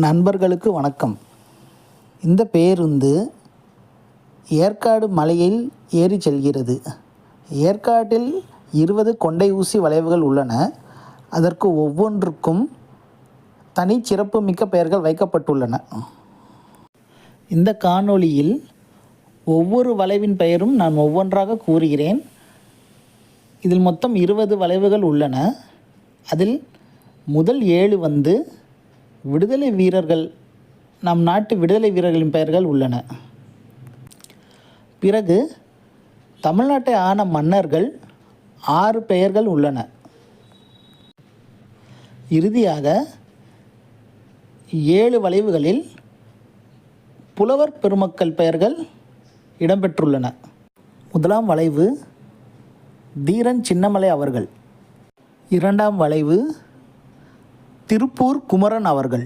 நண்பர்களுக்கு வணக்கம். இந்த பேருந்து ஏற்காடு மலையில் ஏறி செல்கிறது. ஏற்காட்டில் 20 கொண்டை ஊசி வளைவுகள் உள்ளன. அதற்கு ஒவ்வொன்றுக்கும் தனிச்சிறப்புமிக்க பெயர்கள் வைக்கப்பட்டுள்ளன. இந்த காணொளியில் ஒவ்வொரு வளைவின் பெயரும் நான் ஒவ்வொன்றாக கூறுகிறேன். இதில் மொத்தம் 20 வளைவுகள் உள்ளன. அதில் முதல் 7 விடுதலை வீரர்கள், நம் நாட்டு விடுதலை வீரர்களின் பெயர்கள் உள்ளன. பிறகு தமிழ்நாட்டை ஆன மன்னர்கள் 6 பெயர்கள் உள்ளன. இறுதியாக 7 வளைவுகளில் புலவர் பெருமக்கள் பெயர்கள் இடம்பெற்றுள்ளன. முதலாம் வளைவு தீரன் சின்னமலை அவர்கள். இரண்டாம் வளைவு திருப்பூர் குமரன் அவர்கள்.